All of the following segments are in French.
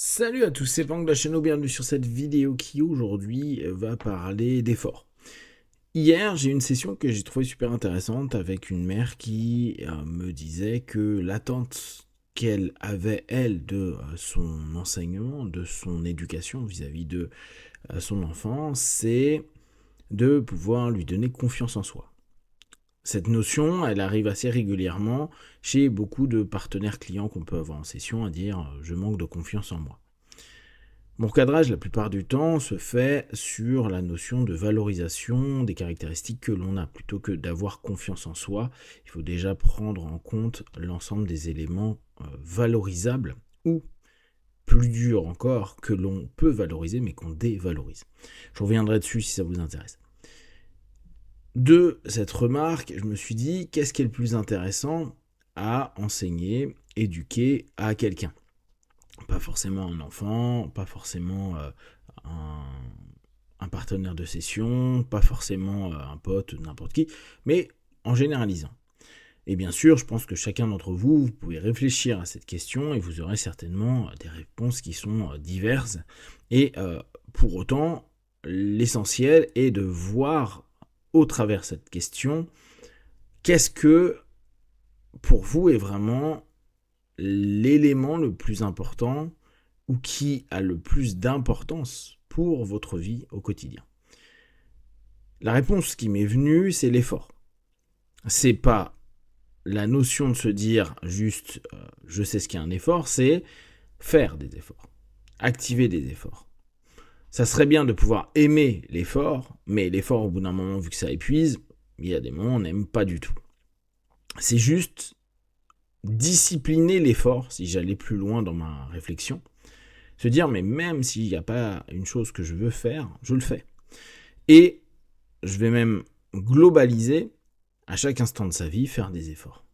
Salut à tous, c'est Pang de la chaîne, bienvenue sur cette vidéo qui aujourd'hui va parler d'efforts. Hier, j'ai eu une session que j'ai trouvée super intéressante avec une mère qui me disait que l'attente qu'elle avait, elle, de son enseignement, de son éducation vis-à-vis de son enfant, c'est de pouvoir lui donner confiance en soi. Cette notion, elle arrive assez régulièrement chez beaucoup de partenaires clients qu'on peut avoir en session à dire « je manque de confiance en moi ». Mon recadrage, la plupart du temps, se fait sur la notion de valorisation des caractéristiques que l'on a. Plutôt que d'avoir confiance en soi, il faut déjà prendre en compte l'ensemble des éléments valorisables ou, plus dur encore, que l'on peut valoriser mais qu'on dévalorise. Je reviendrai dessus si ça vous intéresse. De cette remarque, je me suis dit, qu'est-ce qui est le plus intéressant à enseigner, éduquer à quelqu'un ? Pas forcément un enfant, pas forcément un partenaire de session, pas forcément un pote, n'importe qui, mais en généralisant. Et bien sûr, je pense que chacun d'entre vous, vous pouvez réfléchir à cette question et vous aurez certainement des réponses qui sont diverses. Et pour autant, l'essentiel est de voir au travers de cette question, qu'est-ce que pour vous est vraiment l'élément le plus important ou qui a le plus d'importance pour votre vie au quotidien. La réponse qui m'est venue, c'est l'effort. C'est pas la notion de se dire juste je sais ce qu'est un effort, c'est faire des efforts, activer des efforts. Ça serait bien de pouvoir aimer l'effort, mais l'effort au bout d'un moment, vu que ça épuise, il y a des moments où on n'aime pas du tout. C'est juste discipliner l'effort, si j'allais plus loin dans ma réflexion, se dire mais même s'il n'y a pas une chose que je veux faire, je le fais. Et je vais même globaliser à chaque instant de sa vie, faire des efforts.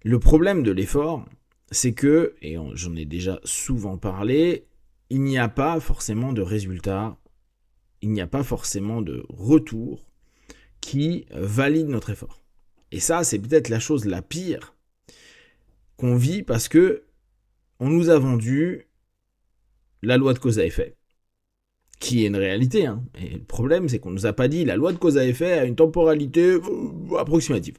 Le problème de l'effort, c'est que, et j'en ai déjà souvent parlé, il n'y a pas forcément de résultat, il n'y a pas forcément de retour qui valide notre effort. Et ça, c'est peut-être la chose la pire qu'on vit parce que on nous a vendu la loi de cause à effet, qui est une réalité. Hein. Et le problème, c'est qu'on ne nous a pas dit la loi de cause à effet a une temporalité approximative.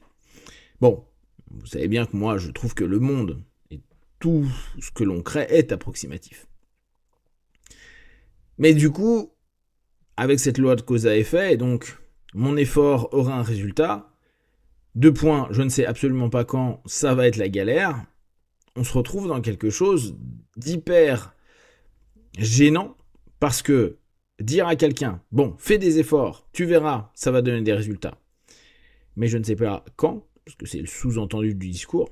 Bon, vous savez bien que moi, je trouve que le monde et tout ce que l'on crée est approximatif. Mais du coup, avec cette loi de cause à effet, donc mon effort aura un résultat. 2 points, je ne sais absolument pas quand, ça va être la galère. On se retrouve dans quelque chose d'hyper gênant parce que dire à quelqu'un, bon, fais des efforts, tu verras, ça va donner des résultats. Mais je ne sais pas quand, parce que c'est le sous-entendu du discours,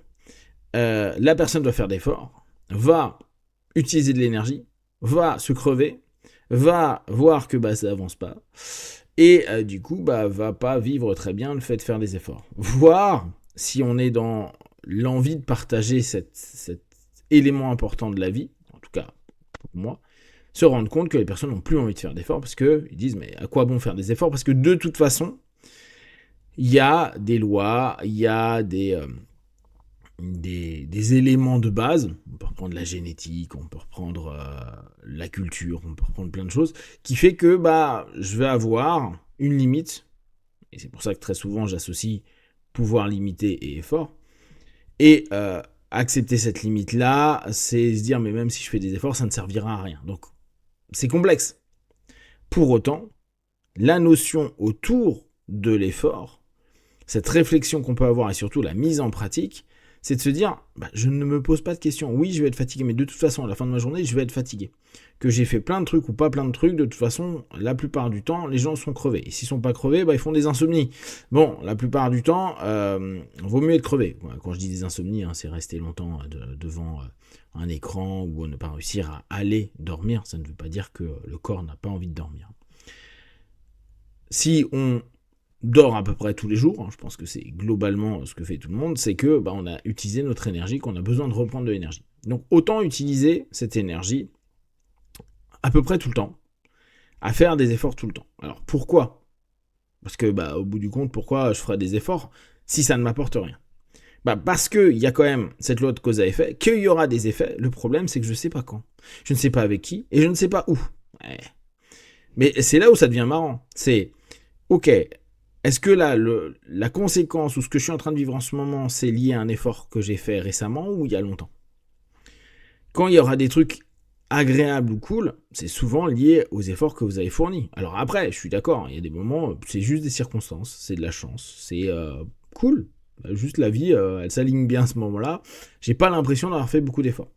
la personne doit faire d'efforts, va utiliser de l'énergie, va se crever, va voir que ça avance pas, et du coup, va pas vivre très bien le fait de faire des efforts. Voire, si on est dans l'envie de partager cet élément important de la vie, en tout cas pour moi, se rendre compte que les personnes n'ont plus envie de faire d'efforts parce qu'ils disent mais à quoi bon faire des efforts ? Parce que de toute façon, il y a des lois, il y a des éléments de base, on peut reprendre la génétique, on peut reprendre la culture, on peut reprendre plein de choses, qui fait que je vais avoir une limite, et c'est pour ça que très souvent j'associe pouvoir limité et effort, et accepter cette limite-là, c'est se dire mais même si je fais des efforts, ça ne servira à rien. Donc c'est complexe. Pour autant, la notion autour de l'effort, cette réflexion qu'on peut avoir et surtout la mise en pratique, c'est de se dire, je ne me pose pas de questions. Oui, je vais être fatigué, mais de toute façon, à la fin de ma journée, je vais être fatigué. Que j'ai fait plein de trucs ou pas plein de trucs, de toute façon, la plupart du temps, les gens sont crevés. Et s'ils sont pas crevés, ils font des insomnies. Bon, la plupart du temps, vaut mieux être crevé. Quand je dis des insomnies, c'est rester longtemps devant un écran ou ne pas réussir à aller dormir. Ça ne veut pas dire que le corps n'a pas envie de dormir. Si on dort à peu près tous les jours, je pense que c'est globalement ce que fait tout le monde, c'est que on a utilisé notre énergie, qu'on a besoin de reprendre de l'énergie. Donc autant utiliser cette énergie à peu près tout le temps, à faire des efforts tout le temps. Alors pourquoi ? Parce que au bout du compte, pourquoi je ferais des efforts si ça ne m'apporte rien ? Parce qu'il y a quand même cette loi de cause à effet, qu'il y aura des effets. Le problème, c'est que je ne sais pas quand. Je ne sais pas avec qui et je ne sais pas où. Ouais. Mais c'est là où ça devient marrant. C'est, ok, est-ce que là, la conséquence ou ce que je suis en train de vivre en ce moment, c'est lié à un effort que j'ai fait récemment ou il y a longtemps? Quand il y aura des trucs agréables ou cool, c'est souvent lié aux efforts que vous avez fournis. Alors après, je suis d'accord, il y a des moments, c'est juste des circonstances, c'est de la chance, c'est cool. Juste la vie, elle s'aligne bien à ce moment-là. J'ai pas l'impression d'avoir fait beaucoup d'efforts.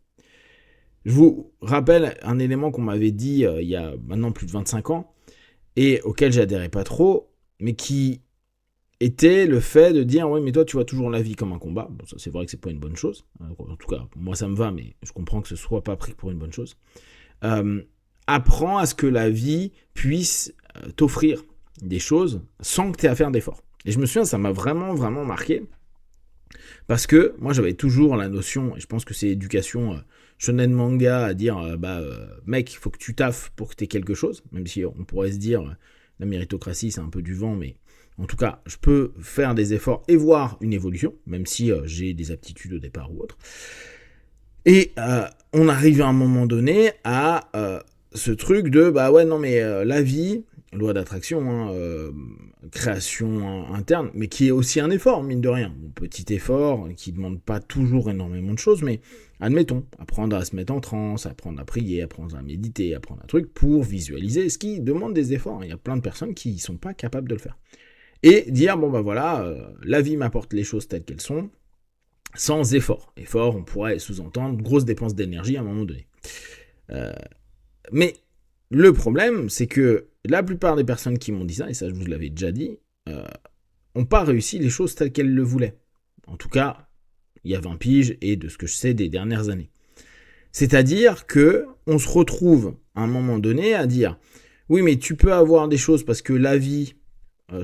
Je vous rappelle un élément qu'on m'avait dit il y a maintenant plus de 25 ans et auquel j'adhérais pas trop, mais qui était le fait de dire oui mais toi tu vois toujours la vie comme un combat. Bon, ça c'est vrai que c'est pas une bonne chose. En tout cas moi ça me va, mais je comprends que ce soit pas pris pour une bonne chose. Apprends à ce que la vie puisse t'offrir des choses sans que tu aies à faire d'efforts. Et je me souviens, ça m'a vraiment marqué. Parce que moi j'avais toujours la notion, et je pense que c'est l'éducation shonen manga à dire mec, il faut que tu taffes pour que tu aies quelque chose, même si on pourrait se dire la méritocratie c'est un peu du vent, mais en tout cas je peux faire des efforts et voir une évolution, même si j'ai des aptitudes au départ ou autre. Et on arrive à un moment donné à ce truc de ouais non mais la vie, loi d'attraction, création interne, mais qui est aussi un effort, mine de rien. Un petit effort qui ne demande pas toujours énormément de choses, mais admettons, apprendre à se mettre en transe, apprendre à prier, apprendre à méditer, apprendre un truc pour visualiser, ce qui demande des efforts. Il y a plein de personnes qui ne sont pas capables de le faire. Et dire, la vie m'apporte les choses telles qu'elles sont, sans effort. Effort, on pourrait sous-entendre grosse dépense d'énergie à un moment donné. Mais le problème, c'est que la plupart des personnes qui m'ont dit ça, et ça je vous l'avais déjà dit, n'ont pas réussi les choses telles qu'elles le voulaient. En tout cas, il y a 20 piges et de ce que je sais des dernières années. C'est-à-dire que on se retrouve à un moment donné à dire oui mais tu peux avoir des choses parce que la vie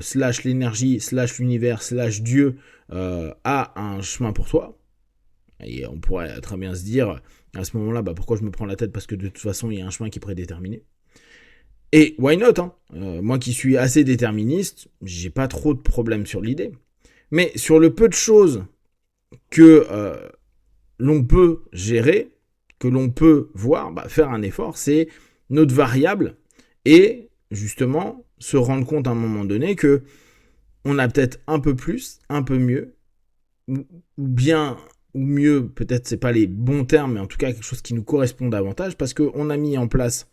slash l'énergie slash l'univers slash Dieu a un chemin pour toi. Et on pourrait très bien se dire à ce moment-là pourquoi je me prends la tête parce que de toute façon il y a un chemin qui est prédéterminé. Et why not moi qui suis assez déterministe, j'ai pas trop de problèmes sur l'idée. Mais sur le peu de choses que l'on peut gérer, que l'on peut voir, faire un effort, c'est notre variable et justement se rendre compte à un moment donné que on a peut-être un peu plus, un peu mieux, ou bien ou mieux, peut-être c'est pas les bons termes, mais en tout cas quelque chose qui nous correspond davantage parce qu'on a mis en place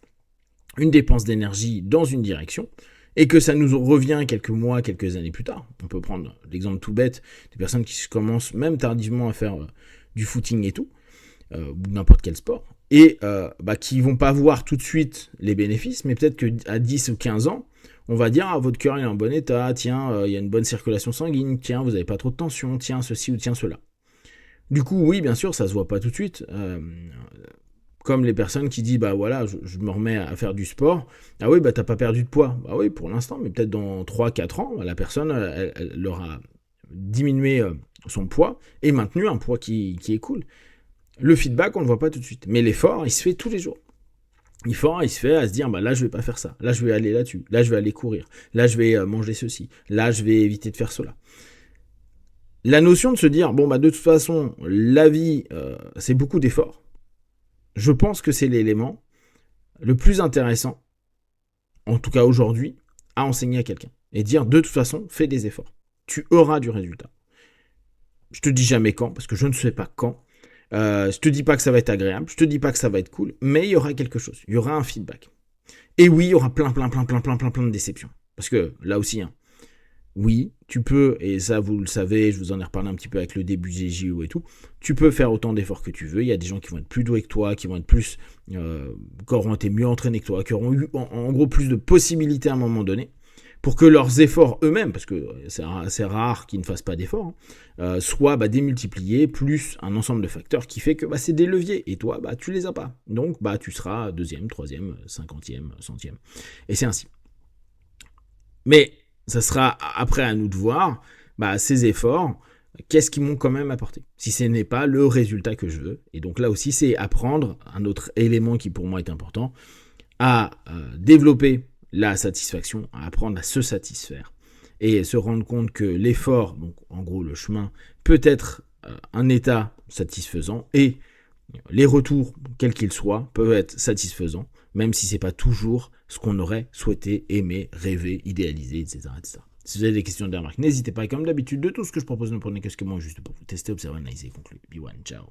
une dépense d'énergie dans une direction et que ça nous revient quelques mois, quelques années plus tard. On peut prendre l'exemple tout bête des personnes qui commencent même tardivement à faire du footing et tout, ou n'importe quel sport, et qui vont pas voir tout de suite les bénéfices, mais peut-être qu'à 10 ou 15 ans, on va dire votre cœur est en bon état, tiens, il y a une bonne circulation sanguine, tiens, vous n'avez pas trop de tension, tiens, ceci ou tiens, cela. Du coup, oui, bien sûr, ça se voit pas tout de suite. Comme les personnes qui disent, je me remets à faire du sport. Ah oui, t'as pas perdu de poids. Bah oui, pour l'instant, mais peut-être dans 3-4 ans, la personne, elle aura diminué son poids et maintenu un poids qui est cool. Le feedback, on le voit pas tout de suite. Mais l'effort, il se fait tous les jours. L'effort, il se fait à se dire, là, je vais pas faire ça. Là, je vais aller là-dessus. Là, je vais aller courir. Là, je vais manger ceci. Là, je vais éviter de faire cela. La notion de se dire, de toute façon, la vie, c'est beaucoup d'efforts. Je pense que c'est l'élément le plus intéressant, en tout cas aujourd'hui, à enseigner à quelqu'un. Et dire, de toute façon, fais des efforts. Tu auras du résultat. Je te dis jamais quand, parce que je ne sais pas quand. Je te dis pas que ça va être agréable, je te dis pas que ça va être cool, mais il y aura quelque chose, il y aura un feedback. Et oui, il y aura plein de déceptions. Parce que là aussi, oui, tu peux, et ça vous le savez, je vous en ai reparlé un petit peu avec le début des JO et tout, tu peux faire autant d'efforts que tu veux, il y a des gens qui vont être plus doués que toi, qui vont être plus, qui auront été mieux entraînés que toi, qui auront eu en gros plus de possibilités à un moment donné, pour que leurs efforts eux-mêmes, parce que c'est assez rare qu'ils ne fassent pas d'efforts, soient démultipliés, plus un ensemble de facteurs qui fait que c'est des leviers, et toi, tu les as pas. Donc, tu seras 2e, 3e, 50e, 100e. Et c'est ainsi. Mais ça sera après à nous de voir, ces efforts, qu'est-ce qu'ils m'ont quand même apporté, si ce n'est pas le résultat que je veux. Et donc là aussi, c'est apprendre, un autre élément qui pour moi est important, à développer la satisfaction, à apprendre à se satisfaire et se rendre compte que l'effort, donc en gros le chemin, peut être un état satisfaisant et les retours, quels qu'ils soient, peuvent être satisfaisants, même si c'est pas toujours ce qu'on aurait souhaité, aimé, rêvé, idéalisé, etc., etc. Si vous avez des questions, des remarques, n'hésitez pas. Et comme d'habitude, de tout ce que je propose, ne prenez que ce que moi, juste pour vous tester, observer, analyser, conclure. Be one, ciao.